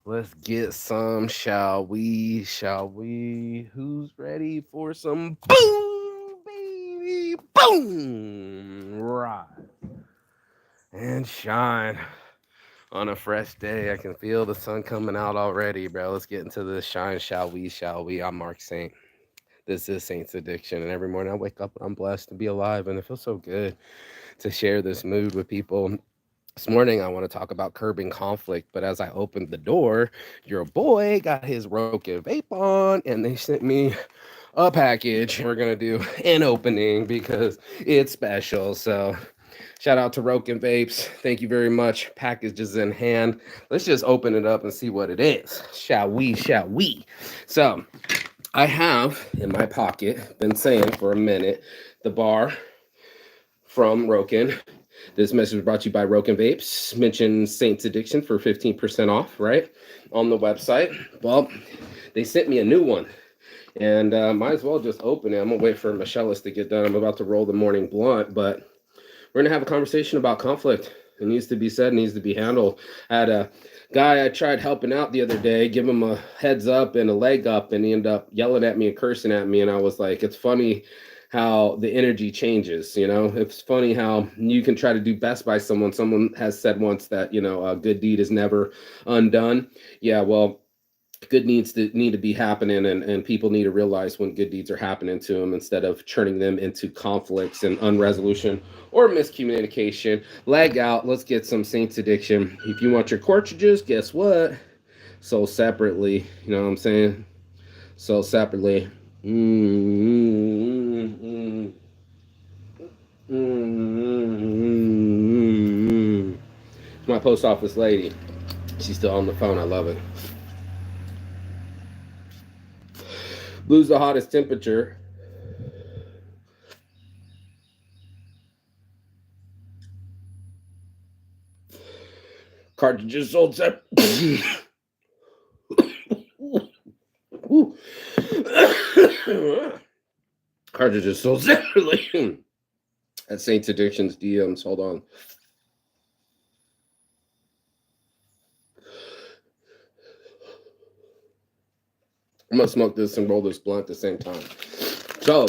Let's get some, shall we? Shall we? Who's ready for some boom, baby? Boom! Rise and shine on a fresh day. I can feel the sun coming out already, bro. Let's get into the shine, shall we? Shall we? I'm Mark Saint. This is Saint's Addiction, and every morning I wake up and I'm blessed to be alive, and it feels so good to share this mood with people. This morning, I want to talk about curbing conflict, but as I opened the door, your boy got his Roken vape on, and they sent me a package. We're gonna do an opening because it's special. So, shout out to Roken Vapes. Thank you very much. Packages in hand. Let's just open it up and see what it is. Shall we? Shall we? So, I have in my pocket been saying for a minute the bar from Roken. This message was brought to you by Roken Vapes. Mention Saints Addiction for 15% off, right? On the website. Well, they sent me a new one. And might as well just open it. I'm going to wait for Michelis to get done. I'm about to roll the morning blunt, but we're going to have a conversation about conflict. It needs to be said, needs to be handled. I had a guy I tried helping out the other day, give him a heads up and a leg up, and he ended up yelling at me and cursing at me. And I was like, it's funny how the energy changes. It's funny how you can try to do best by someone. Someone has said once that, a good deed is never undone. Yeah, well, good needs to need to be happening, and people need to realize when good deeds are happening to them instead of turning them into conflicts and unresolution or miscommunication. Lag out. Let's get some Saints Addiction. If you want your cartridges, guess what? Sold separately. You know what I'm saying? Sold separately. Mm-hmm. Mm-hmm. My post office lady. She's still on the phone. I love it. Blue's the hottest temperature. Cartridges sold separately. Cartridges sold separately. At Saints Addictions DMs. Hold on. I'm gonna smoke this and roll this blunt at the same time. So,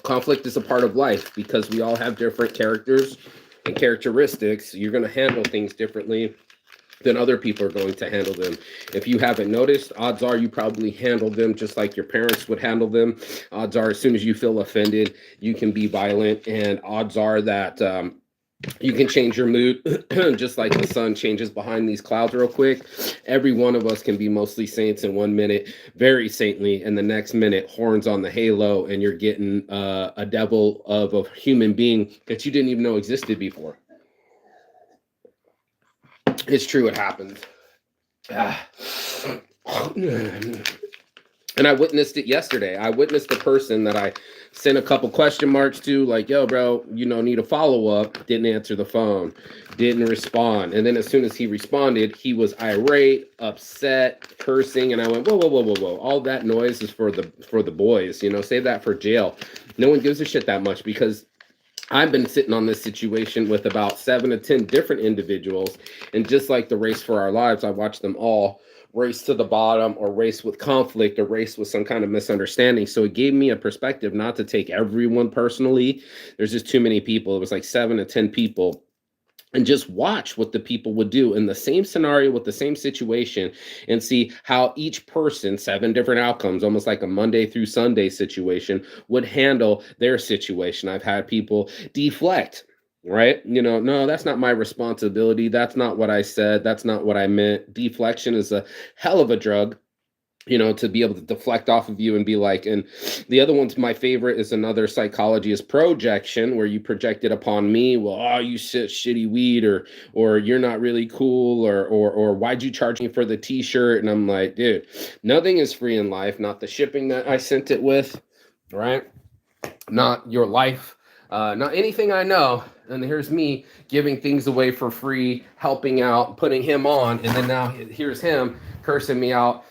conflict is a part of life because we all have different characters and characteristics. You're gonna handle things differently than other people are going to handle them. If you haven't noticed, odds are you probably handle them just like your parents would handle them. Odds are, as soon as you feel offended, you can be violent, and odds are that you can change your mood just like the sun changes behind these clouds real quick. Every one of us can be mostly saints in 1 minute, very saintly, and the next minute horns on the halo, and you're getting a devil of a human being that you didn't even know existed before. It's true, it happens. Ah. And I witnessed it yesterday. I witnessed a person that I sent a couple question marks to, like, yo, bro, need a follow up. Didn't answer the phone, didn't respond. And then as soon as he responded, he was irate, upset, cursing. And I went, whoa, whoa, whoa, whoa, whoa. All that noise is for the boys, save that for jail. No one gives a shit that much because I've been sitting on this situation with about 7 to 10 different individuals. And just like the race for our lives, I watched them all race to the bottom or race with conflict or race with some kind of misunderstanding. So it gave me a perspective not to take everyone personally. There's just too many people. It was like 7 to 10 people, and just watch what the people would do in the same scenario with the same situation and see how each person, 7 different outcomes, almost like a Monday through Sunday situation, would handle their situation. I've had people deflect, right? No, that's not my responsibility. That's not what I said. That's not what I meant. Deflection is a hell of a drug, to be able to deflect off of you and be like. And the other one's my favorite is another psychology is projection, where you project it upon me. Well, oh, you shitty weed, or you're not really cool, or why'd you charge me for the t-shirt? And I'm like, dude, nothing is free in life, not the shipping that I sent it with, right? Not your life, not anything I know. And here's me giving things away for free, helping out, putting him on, and then now here's him cursing me out,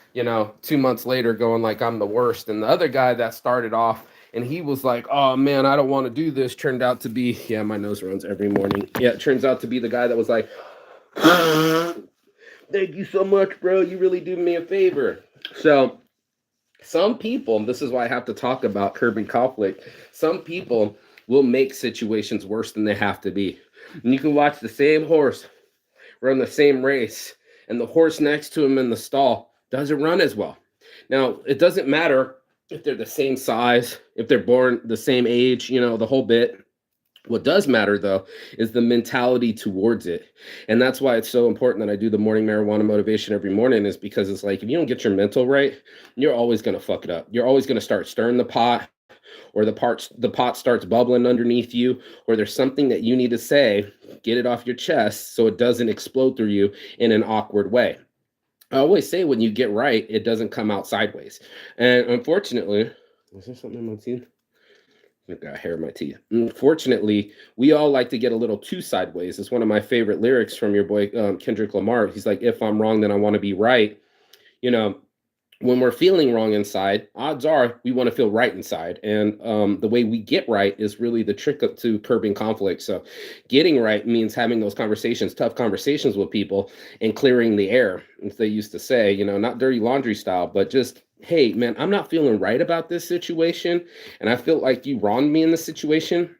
2 months later, going like I'm the worst. And the other guy that started off and he was like, oh man, I don't want to do this, turned out to be, yeah, my nose runs every morning. Yeah, it turns out to be the guy that was like Thank you so much, bro. You really do me a favor. So, some people, this is why I have to talk about curbing conflict. Some people will make situations worse than they have to be. And you can watch the same horse run the same race, and the horse next to him in the stall doesn't run as well. Now, it doesn't matter if they're the same size, if they're born the same age, the whole bit. What does matter though is the mentality towards it. And that's why it's so important that I do the morning marijuana motivation every morning, is because it's like, if you don't get your mental right, you're always going to fuck it up. You're always going to start stirring the pot, or the pot starts bubbling underneath you, or there's something that you need to say, get it off your chest so it doesn't explode through you in an awkward way. I always say when you get right, it doesn't come out sideways. And unfortunately, is there something in my teeth? I've got hair in my teeth. Unfortunately, we all like to get a little too sideways. It's one of my favorite lyrics from your boy Kendrick Lamar. He's like, if I'm wrong, then I want to be right. When we're feeling wrong inside, odds are we want to feel right inside. And the way we get right is really the trick to curbing conflict. So getting right means having those conversations, tough conversations with people, and clearing the air, as they used to say, not dirty laundry style, but just, hey, man, I'm not feeling right about this situation. And I feel like you wronged me in this situation.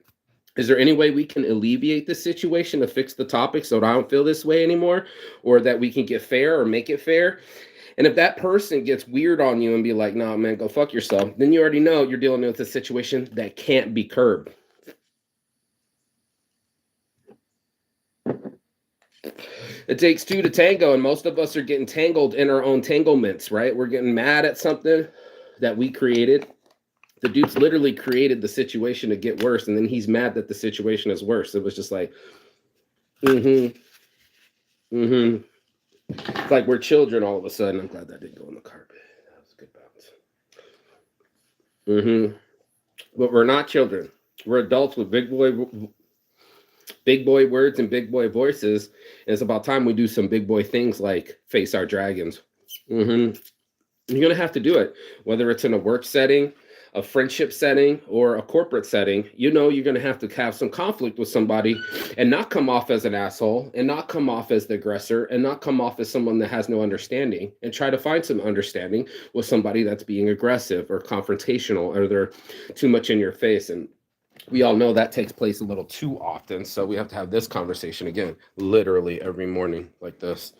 Is there any way we can alleviate this situation to fix the topic so that I don't feel this way anymore, or that we can get fair or make it fair? And if that person gets weird on you and be like, no, man, go fuck yourself, then you already know you're dealing with a situation that can't be curbed. It takes two to tango, and most of us are getting tangled in our own tanglements, right? We're getting mad at something that we created. The dude's literally created the situation to get worse, and then he's mad that the situation is worse. It was just like, It's like we're children all of a sudden. I'm glad that didn't go on the carpet. That was a good bounce. But we're not children. We're adults with big boy words and big boy voices. And it's about time we do some big boy things like face our dragons. You're going to have to do it, whether it's in a work setting, a friendship setting, or a corporate setting. You're going to have some conflict with somebody, and not come off as an asshole, and not come off as the aggressor, and not come off as someone that has no understanding, and try to find some understanding with somebody that's being aggressive or confrontational, or they're too much in your face. And we all know that takes place a little too often. So we have to have this conversation again, literally every morning like this.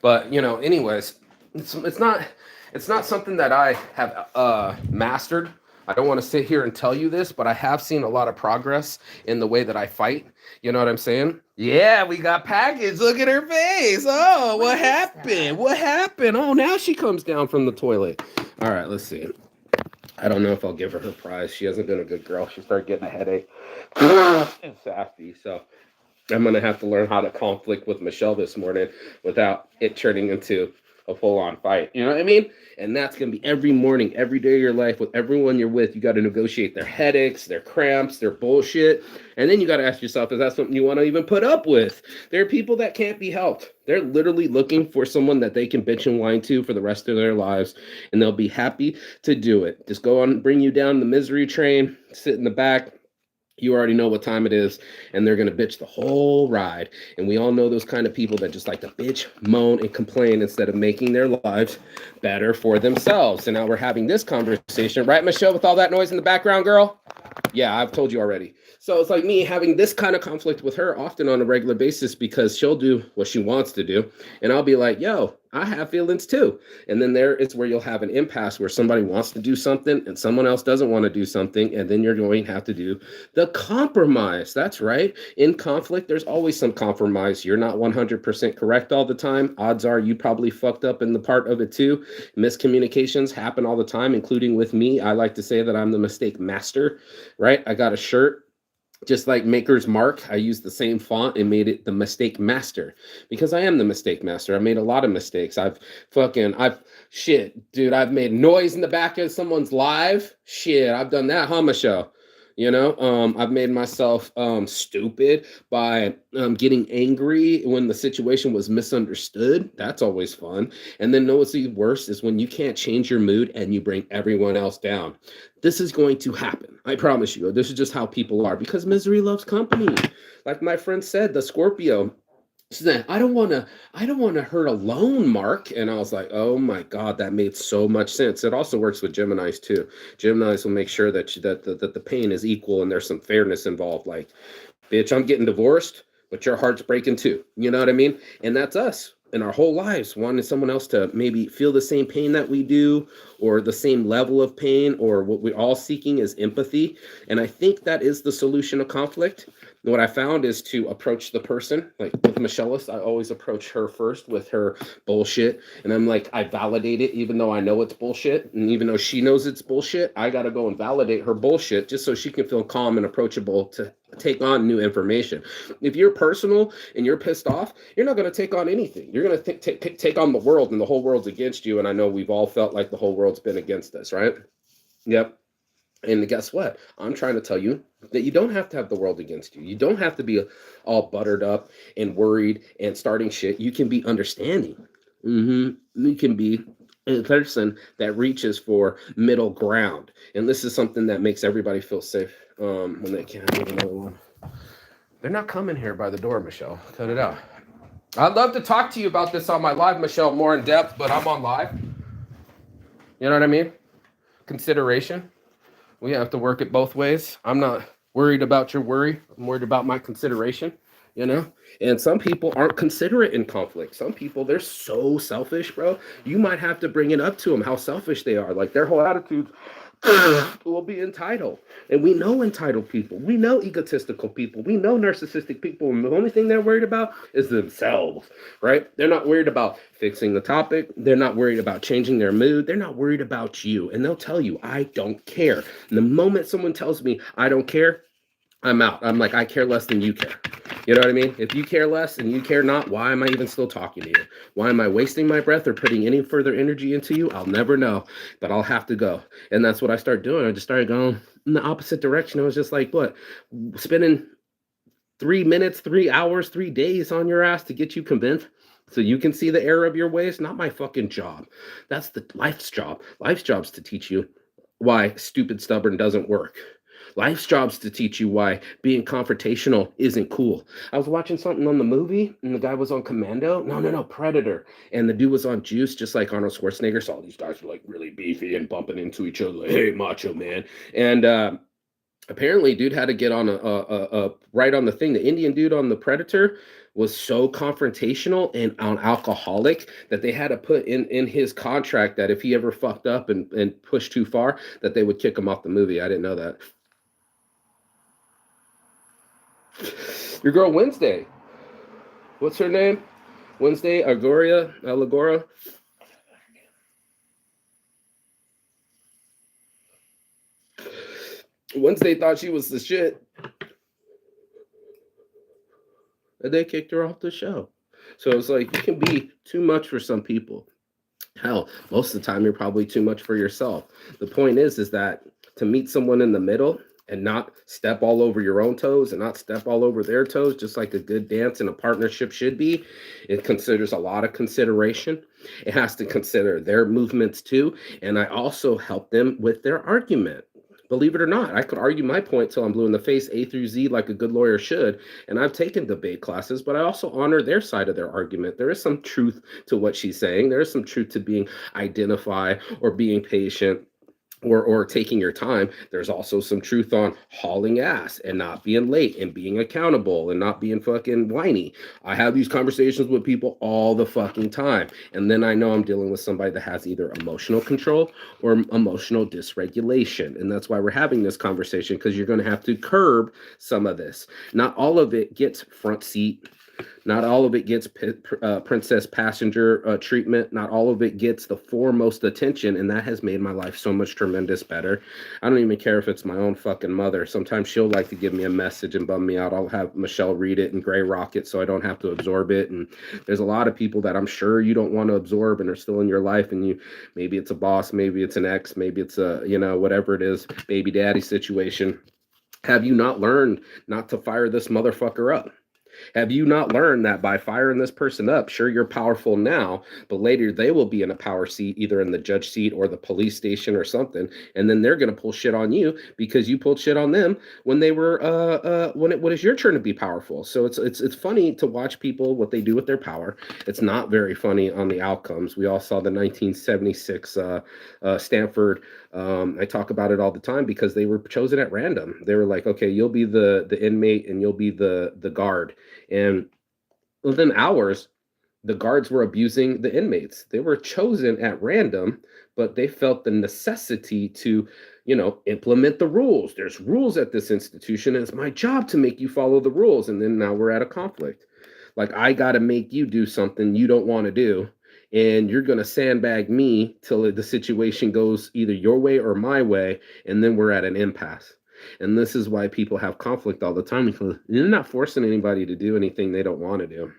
But, anyways, it's not something that I have mastered. I don't want to sit here and tell you this, but I have seen a lot of progress in the way that I fight. You know what I'm saying? Yeah, we got package. Look at her face. Oh, what happened? What happened? Oh, now she comes down from the toilet. All right, let's see. I don't know if I'll give her prize. She hasn't been a good girl. She started getting a headache. It's sassy. So I'm going to have to learn how to conflict with Michelle this morning without it turning into a full-on fight. You know what I mean? And that's going to be every morning, every day of your life, with everyone you're with. You got to negotiate their headaches, their cramps, their bullshit. And then you got to ask yourself, is that something you want to even put up with? There are people that can't be helped. They're literally looking for someone that they can bitch and whine to for the rest of their lives, and they'll be happy to do it. Just go on, bring you down the misery train, sit in the back. You already know what time it is, and they're going to bitch the whole ride. And we all know those kind of people that just like to bitch, moan, and complain instead of making their lives better for themselves. And now we're having this conversation, right, Michelle, with all that noise in the background, girl? Yeah, I've told you already. So it's like me having this kind of conflict with her often on a regular basis, because she'll do what she wants to do. And I'll be like, yo, I have feelings too. And then there is where you'll have an impasse where somebody wants to do something and someone else doesn't want to do something. And then you're going to have to do the compromise. That's right. In conflict, there's always some compromise. You're not 100% correct all the time. Odds are you probably fucked up in the part of it too. Miscommunications happen all the time, including with me. I like to say that I'm the mistake master, right? I got a shirt. Just like Maker's Mark, I used the same font and made it the Mistake Master, because I am the Mistake Master. I made a lot of mistakes. I've made noise in the back of someone's live. Shit, I've done that, huh, Michelle? I've made myself stupid by getting angry when the situation was misunderstood. That's always fun. And then what's even worse is when you can't change your mood and you bring everyone else down. This is going to happen. I promise you. This is just how people are, because misery loves company. Like my friend said, the Scorpio She's like, I don't want to hurt alone, Mark. And I was like, oh my God, that made so much sense. It also works with Geminis too. Geminis will make sure that the pain is equal and there's some fairness involved. Like, bitch, I'm getting divorced, but your heart's breaking too. You know what I mean? And that's us in our whole lives, wanting someone else to maybe feel the same pain that we do, or the same level of pain, or what we're all seeking is empathy. And I think that is the solution to conflict. And what I found is to approach the person, like with Michelle's, I always approach her first with her bullshit. And I'm like, I validate it, even though I know it's bullshit. And even though she knows it's bullshit, I got to go and validate her bullshit just so she can feel calm and approachable to take on new information. If you're personal and you're pissed off, you're not going to take on anything. You're going to take on the world, and the whole world's against you. And I know we've all felt like the whole world's been against us, right? Yep. And guess what? I'm trying to tell you that you don't have to have the world against you. You don't have to be all buttered up and worried and starting shit. You can be understanding. You can be a person that reaches for middle ground. And this is something that makes everybody feel safe when they can't get another one. They're not coming here by the door, Michelle. Cut it out. I'd love to talk to you about this on my live, Michelle, more in depth, but I'm on live. You know what I mean? Consideration. We have to work it both ways. I'm not worried about your worry. I'm worried about my consideration, you know? And some people aren't considerate in conflict. Some people, they're so selfish, bro. You might have to bring it up to them how selfish they are. Like, their whole attitude will be entitled. And we know entitled people. We know egotistical people. We know narcissistic people. And the only thing they're worried about is themselves, right? They're not worried about fixing the topic. They're not worried about changing their mood. They're not worried about you. And they'll tell you, I don't care. And the moment someone tells me, I don't care, I'm out. I'm like, I care less than you care. You know what I mean? If you care less and you care not, why am I even still talking to you? Why am I wasting my breath or putting any further energy into you? I'll never know, but I'll have to go. And that's what I started doing. I just started going in the opposite direction. It was just like, what? Spending 3 minutes, 3 hours, 3 days on your ass to get you convinced so you can see the error of your ways? Not my fucking job. That's the life's job. Life's job's to teach you why stupid stubborn doesn't work. Life's job's to teach you why being confrontational isn't cool. I was watching something on the movie, and the guy was on Commando. No, Predator. And the dude was on Juice, just like Arnold Schwarzenegger. So all these guys were like really beefy and bumping into each other, like, hey, macho man. And apparently, dude had to get on a right on the thing. The Indian dude on the Predator was so confrontational and an alcoholic that they had to put in his contract that if he ever fucked up and pushed too far, that they would kick him off the movie. I didn't know that. Your girl Wednesday. What's her name? Wednesday Alagora. Wednesday thought she was the shit. And they kicked her off the show. So it's like, you can be too much for some people. Hell, most of the time you're probably too much for yourself. The point is that to meet someone in the middle and not step all over your own toes and not step all over their toes, just like a good dance and a partnership should be. It considers a lot of consideration. It has to consider their movements too. And I also help them with their argument. Believe it or not, I could argue my point till I'm blue in the face, A through Z, like a good lawyer should. And I've taken debate classes, but I also honor their side of their argument. There is some truth to what she's saying. There is some truth to being identified or being patient or taking your time. There's also some truth on hauling ass and not being late and being accountable and not being fucking whiny. I have these conversations with people all the fucking time. And then I know I'm dealing with somebody that has either emotional control or emotional dysregulation. And that's why we're having this conversation, because you're going to have to curb some of this. Not all of it gets front seat. Not all of it gets princess passenger treatment. Not all of it gets the foremost attention. And that has made my life so much tremendous better. I don't even care if it's my own fucking mother. Sometimes she'll like to give me a message and bum me out. I'll have Michelle read it and gray rock it so I don't have to absorb it. And there's a lot of people that I'm sure you don't want to absorb and are still in your life. And you, maybe it's a boss, maybe it's an ex, maybe it's a, whatever it is, baby daddy situation. Have you not learned not to fire this motherfucker up? Have you not learned that by firing this person up, sure, you're powerful now, but later they will be in a power seat, either in the judge seat or the police station or something, and then they're going to pull shit on you because you pulled shit on them when they were when it was your turn to be powerful. So it's funny to watch people what they do with their power. It's not very funny on the outcomes. We all saw the 1976 Stanford. I talk about it all the time because they were chosen at random. They were like, okay, you'll be the inmate and you'll be the guard. And within hours, the guards were abusing the inmates. They were chosen at random, but they felt the necessity to, implement the rules. There's rules at this institution, and it's my job to make you follow the rules. And then now we're at a conflict. Like, I got to make you do something you don't want to do, and you're going to sandbag me till the situation goes either your way or my way, and then we're at an impasse. And this is why people have conflict all the time, because you're not forcing anybody to do anything they don't want to do.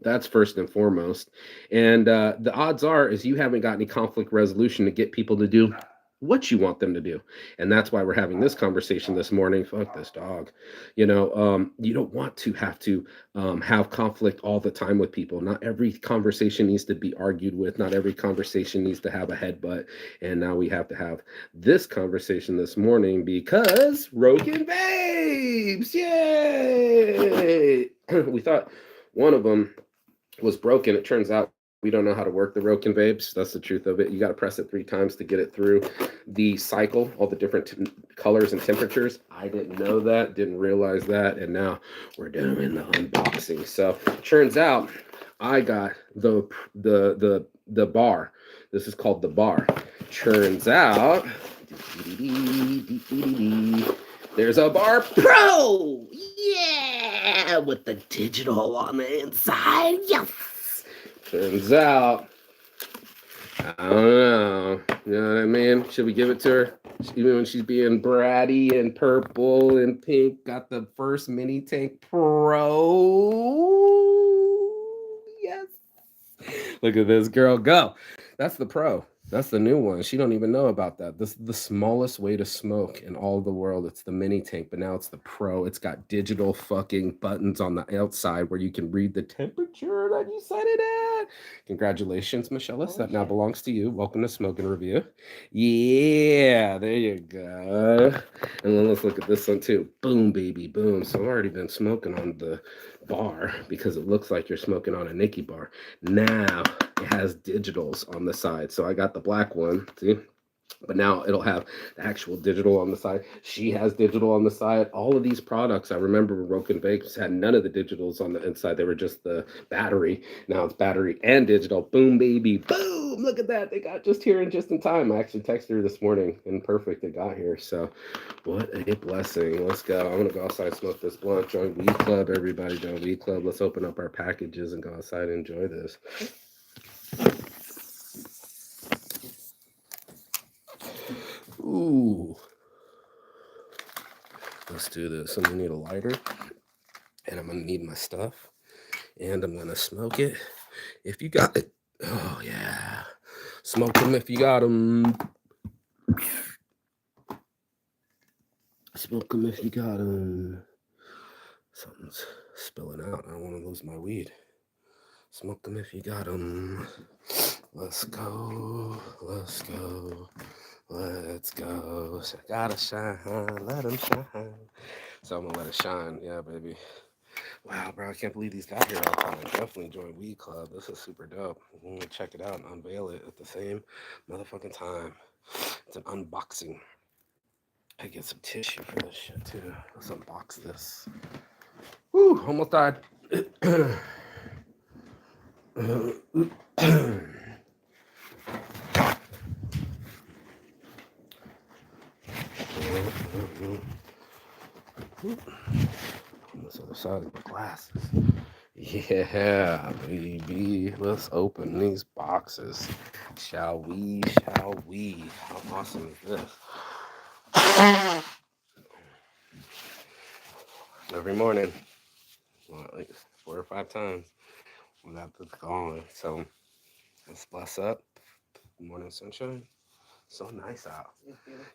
That's first and foremost. And the odds are is you haven't got any conflict resolution to get people to do what you want them to do. And that's why we're having this conversation this morning. Fuck this dog. You don't want to have conflict all the time with people. Not every conversation needs to be argued with. Not every conversation needs to have a headbutt. And now we have to have this conversation this morning because Roken Babes, yay! We thought one of them was broken. It turns out we don't know how to work the Roken Babes. That's the truth of it. You got to press it 3 times to get it through the cycle, all the different colors and temperatures. I didn't know that, didn't realize that, and now we're doing the unboxing. So turns out I got the bar. This is called the bar. Turns out there's a Bar Pro! Yeah! With the digital on the inside. Yes! Turns out, I don't know. You know what I mean? Should we give it to her? Even when she's being bratty and purple and pink, got the first Mini Tank Pro. Yes! Look at this girl go. That's the Pro. That's the new one. She don't even know about that. This is the smallest way to smoke in all the world. It's the Mini Tank, but now it's the Pro. It's got digital fucking buttons on the outside where you can read the temperature that you set it at. Congratulations, Michelle. That now belongs to you. Welcome to Smoke and Review. Yeah, there you go. And then let's look at this one too. Boom, baby, boom. So I've already been smoking on the bar because it looks like you're smoking on a Nikki bar. Now it has digitals on the side. So I got the black one, see? But now it'll have the actual digital on the side. She has digital on the side. All of these products, I remember Roken Babes had none of the digitals on the inside. They were just the battery. Now it's battery and digital. Boom, baby, boom. Look at that. They got just here and just in time. I actually texted her this morning and perfect. It got here. So what a blessing. Let's go. I'm going to go outside, smoke this blunt. Join Weed Club, everybody. Join Weed Club. Let's open up our packages and go outside and enjoy this. Ooh. Let's do this. I'm going to need a lighter. And I'm going to need my stuff. And I'm going to smoke it. If you got it. Oh, yeah. Smoke them if you got them. Smoke them if you got them. Something's spilling out. I don't want to lose my weed. Smoke them if you got them. Let's go. Let's go. Let's go. Gotta shine. Let them shine. So I'm going to let it shine. Yeah, baby. Wow, bro, I can't believe these got here all the time. Definitely join Weed Club. This is super dope. I'm going to check it out and unveil it at the same motherfucking time. It's an unboxing. I get some tissue for this shit, too. Let's unbox this. Woo, almost died. On this other side of the glasses. Yeah, baby. Let's open these boxes. Shall we? Shall we? How awesome is this? Every morning, well, like 4 or 5 times, we got this going. So let's bless up. Morning sunshine. So nice out.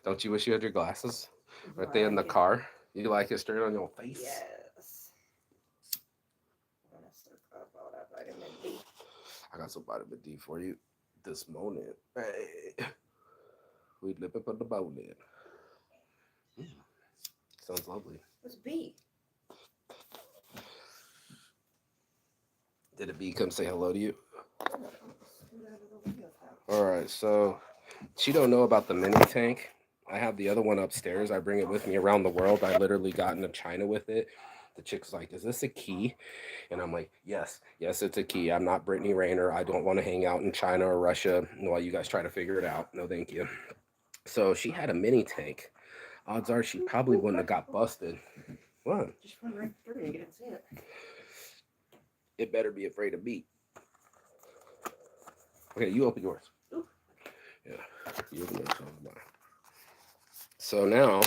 Don't you wish you had your glasses right there in the car? You like it straight on your face? Yes. vitamin D. I got some vitamin D for you this morning. Hey, we live up on the morning. Mm, sounds lovely. What's B? Did a bee come say hello to you? Yeah, I'm gonna scoot out of the way of that. All right, so she don't know about the mini tank. I have the other one upstairs. I bring it with me around the world. I literally got into China with it. The chick's like, "Is this a key?" And I'm like, "Yes, yes, it's a key. I'm not Brittany Rayner. I don't want to hang out in China or Russia while you guys try to figure it out. No, thank you." So she had a mini tank. Odds are she probably wouldn't have got busted. What? Just went right through. You didn't see it. It better be afraid of me. Okay, you open yours. Ooh. Yeah, you open yours. So now,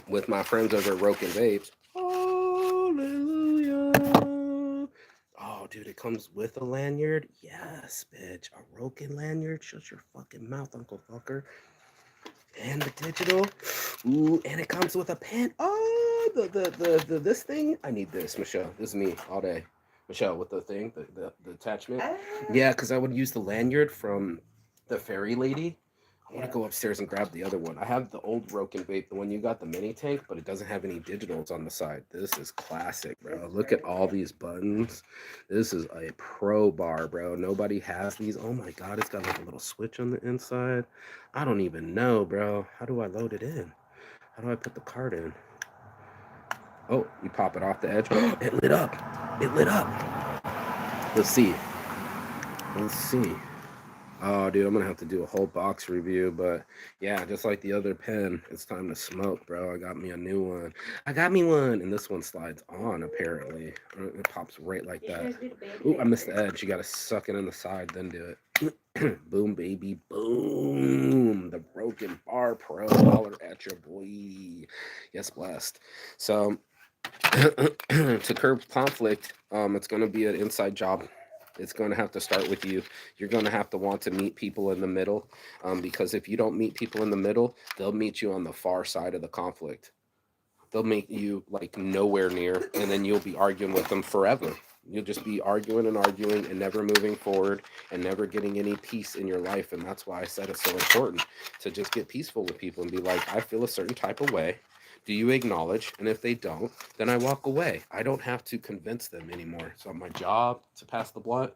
with my friends over at Roken Vapes, hallelujah. Oh, dude, it comes with a lanyard? Yes, bitch. A Roken lanyard? Shut your fucking mouth, Uncle Fucker. And the digital. Ooh, and it comes with a pen. Oh, the this thing. I need this, Michelle. This is me all day. Michelle, with the thing, the attachment. Ah. Yeah, because I would use the lanyard from the fairy lady. I want to go upstairs and grab the other one. I have the old Roken vape, the one you got, the mini tank, but it doesn't have any digitals on the side. This is classic, bro. Look at all these buttons. This is a pro bar, bro. Nobody has these. Oh my god, it's got like a little switch on the inside. I don't even know, bro. How do I load it in? How do I put the card in? Oh, you pop it off the edge. It lit up. It lit up. Let's see. Let's see. Oh, dude, I'm gonna have to do a whole box review, but yeah, just like the other pen, it's time to smoke, bro. I got me a new one. I got me one, and this one slides on apparently. It pops right like Did you that. guys do the baby Ooh, I thing? missed the edge. You gotta suck it in the side, then do it. Boom, baby, boom. The Broken Bar Pro. Holler at your boy. Yes, blessed. So to curb conflict, it's going to be an inside job. It's going to have to start with you. You're going to have to want to meet people in the middle, because if you don't meet people in the middle, they'll meet you on the far side of the conflict. They'll make you like nowhere near, and then you'll be arguing with them forever. You'll just be arguing and never moving forward and never getting any peace in your life. And that's why I said it's so important to just get peaceful with people and be like, I feel a certain type of way. Do you acknowledge? And if they don't, then I walk away. I don't have to convince them anymore. It's not my job to pass the blunt.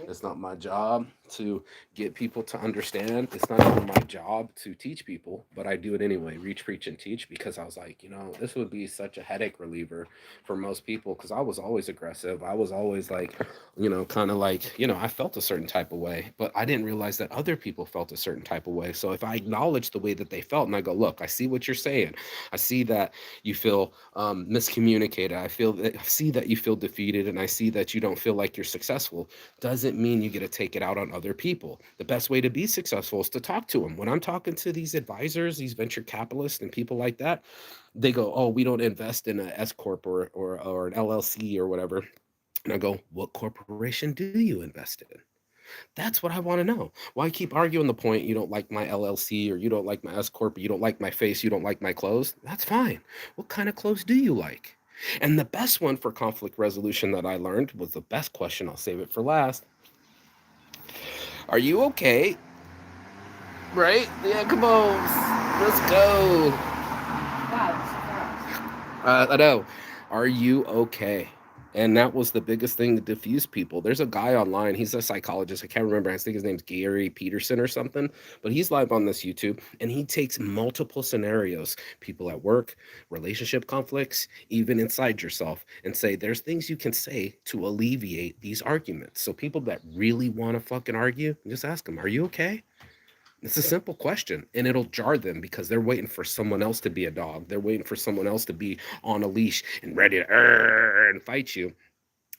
It's not my job to get people to understand. It's not even my job to teach people, but I do it anyway, reach, preach, and teach, because I was like, this would be such a headache reliever for most people, because I was always aggressive. I was always like, kind of like, I felt a certain type of way, but I didn't realize that other people felt a certain type of way. So if I acknowledge the way that they felt and I go, look, I see what you're saying. I see that you feel miscommunicated. I see that you feel defeated, and I see that you don't feel like you're successful. Doesn't mean you get to take it out on other people. The best way to be successful is to talk to them. When I'm talking to these advisors, these venture capitalists and people like that, they go, oh, we don't invest in an S corp or an LLC or whatever. And I go, what corporation do you invest in? That's what I want to know. Why keep arguing the point, you don't like my LLC, or you don't like my S corp, or you don't like my face, you don't like my clothes? That's fine. What kind of clothes do you like? And the best one for conflict resolution that I learned was the best question. I'll save it for last. Are you okay? Right? Yeah, come on. Let's go. Wow, so fast. I know. Are you okay? And that was the biggest thing to diffuse people. There's a guy online. He's a psychologist. I can't remember. I think his name's Gary Peterson or something. But he's live on this YouTube, and he takes multiple scenarios, people at work, relationship conflicts, even inside yourself, and say there's things you can say to alleviate these arguments. So people that really want to fucking argue, just ask them, "Are you okay?" It's a simple question, and it'll jar them because they're waiting for someone else to be a dog. They're waiting for someone else to be on a leash and ready to and fight you.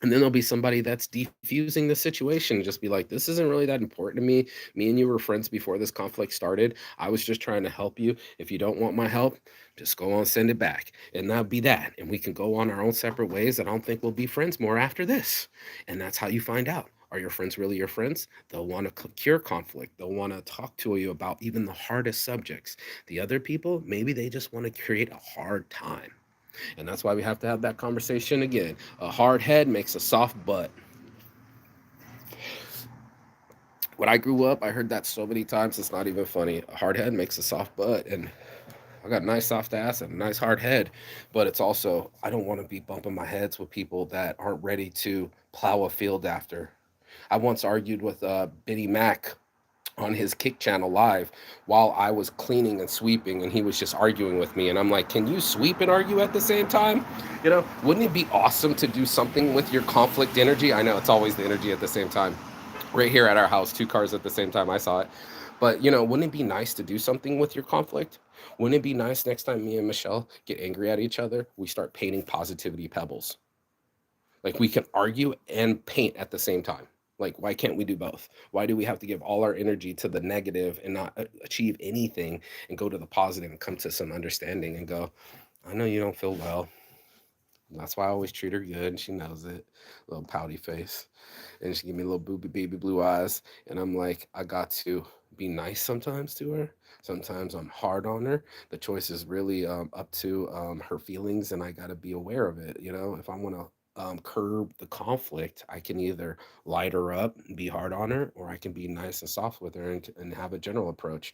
And then there'll be somebody that's defusing the situation, just be like, this isn't really that important to me. Me and you were friends before this conflict started. I was just trying to help you. If you don't want my help, just go on, send it back. And that'll be that. And we can go on our own separate ways. I don't think we'll be friends more after this. And that's how you find out. Are your friends really your friends? They'll want to cure conflict. They'll want to talk to you about even the hardest subjects. The other people, maybe they just want to create a hard time. And that's why we have to have that conversation again. A hard head makes a soft butt. When I grew up, I heard that so many times, it's not even funny. A hard head makes a soft butt. And I got a nice soft ass and a nice hard head. But it's also, I don't want to be bumping my heads with people that aren't ready to plow a field after. I once argued with Biddy Mac on his Kick channel live while I was cleaning and sweeping, and he was just arguing with me. And I'm like, can you sweep and argue at the same time? You know, wouldn't it be awesome to do something with your conflict energy? I know it's always the energy at the same time. Right here at our house, two cars at the same time. I saw it. But, wouldn't it be nice to do something with your conflict? Wouldn't it be nice next time me and Michelle get angry at each other, we start painting positivity pebbles? Like we can argue and paint at the same time. Like, why can't we do both? Why do we have to give all our energy to the negative and not achieve anything and go to the positive and come to some understanding and go, I know you don't feel well. And that's why I always treat her good. And she knows it. Little pouty face. And she give me little baby blue eyes. And I'm like, I got to be nice sometimes to her. Sometimes I'm hard on her. The choice is really up to her feelings, and I got to be aware of it. If I want to curb the conflict, I can either light her up and be hard on her, or I can be nice and soft with her and have a gentle approach.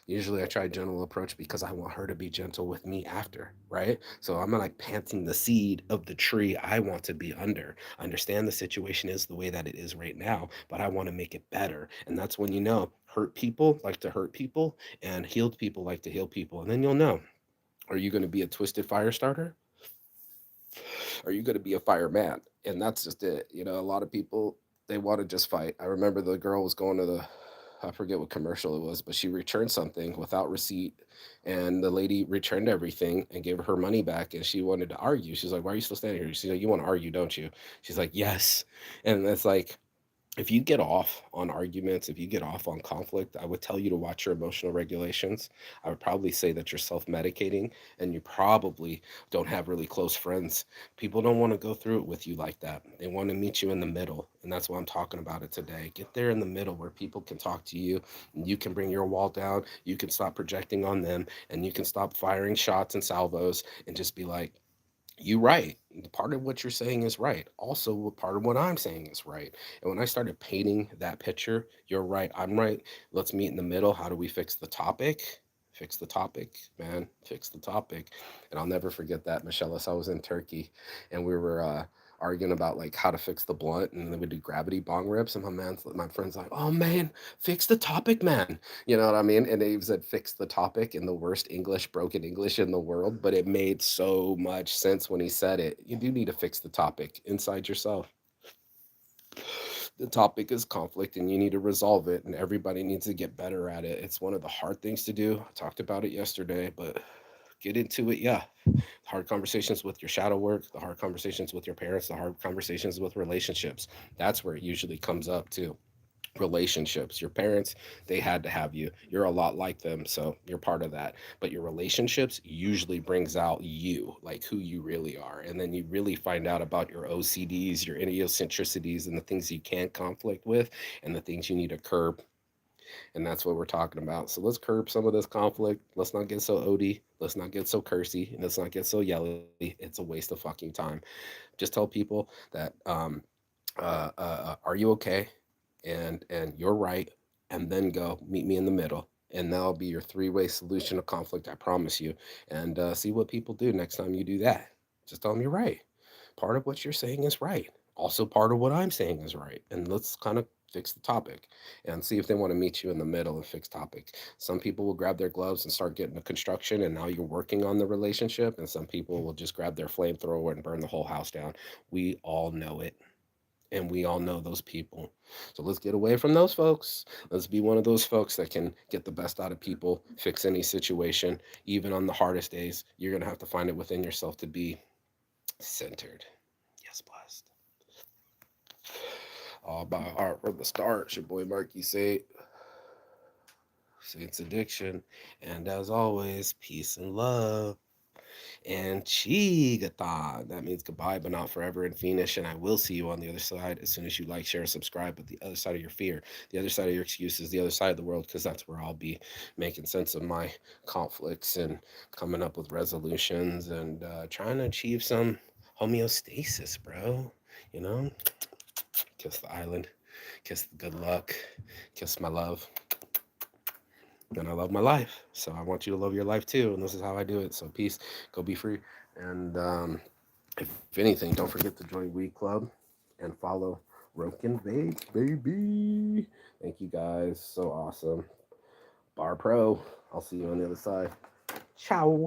Usually I try gentle approach because I want her to be gentle with me after, right? So I'm like planting the seed of the tree I want to be under. Understand the situation is the way that it is right now, but I want to make it better. And that's when hurt people like to hurt people and healed people like to heal people. And then you'll know, are you going to be a twisted fire starter? Are you going to be a fireman? And that's just it. A lot of people, they want to just fight. I remember the girl was going to I forget what commercial it was, but she returned something without receipt, and the lady returned everything and gave her her money back. And she wanted to argue. She's like, "Why are you still standing here?" She's like, "You want to argue, don't you?" She's like, "Yes." And it's like, if you get off on arguments, if you get off on conflict, I would tell you to watch your emotional regulations. I would probably say that you're self medicating and you probably don't have really close friends. People don't want to go through it with you like that. They want to meet you in the middle. And that's why I'm talking about it today. Get there in the middle where people can talk to you and you can bring your wall down. You can stop projecting on them and you can stop firing shots and salvos and just be like, you right. Part of what you're saying is right. Also, part of what I'm saying is right. And when I started painting that picture, you're right, I'm right. Let's meet in the middle. How do we fix the topic? Fix the topic, man. Fix the topic. And I'll never forget that, Michelle. I was in Turkey and we were arguing about like how to fix the blunt, and then we do gravity bong rips. And my friend's like, "Oh man, fix the topic, man." You know what I mean? And he said, fix the topic in the worst English, broken English in the world. But it made so much sense when he said it. You do need to fix the topic inside yourself. The topic is conflict and you need to resolve it. And everybody needs to get better at it. It's one of the hard things to do. I talked about it yesterday, but get into it. Yeah. Hard conversations with your shadow work, the hard conversations with your parents, the hard conversations with relationships. That's where it usually comes up too. Relationships, your parents, they had to have you, you're a lot like them, so you're part of that. But your relationships usually brings out you, like who you really are, and then you really find out about your OCDs, your idiosyncrasies, and the things you can't conflict with and the things you need to curb. And that's what we're talking about. So let's curb some of this conflict. Let's not get so OD, let's not get so cursy, and let's not get so yelly. It's a waste of fucking time. Just tell people that are you okay, and you're right, and then go meet me in the middle, and that'll be your three-way solution of conflict, I promise you. And see what people do next time you do that. Just tell them you're right. Part of what you're saying is right. Also, part of what I'm saying is right. And let's kind of fix the topic and see if they want to meet you in the middle and fix topic. Some people will grab their gloves and start getting the construction, and now you're working on the relationship. And some people will just grab their flamethrower and burn the whole house down. We all know it, and we all know those people. So let's get away from those folks. Let's be one of those folks that can get the best out of people, fix any situation, even on the hardest days. You're going to have to find it within yourself to be centered. Yes, blessed. All by heart from the start. It's your boy Marky Saints Addiction. And as always, peace and love. And Chigata. That means goodbye, but not forever in Phoenix. And I will see you on the other side as soon as you like, share, subscribe. But the other side of your fear, the other side of your excuses, the other side of the world, because that's where I'll be making sense of my conflicts and coming up with resolutions and trying to achieve some homeostasis, bro. You know, kiss the island, kiss the good luck, kiss my love. And I love my life. So I want you to love your life too. And this is how I do it. So peace, go be free. And if anything, don't forget to join Weed Club and follow Roken Vape, baby. Thank you guys. So awesome. Bar Pro. I'll see you on the other side. Ciao.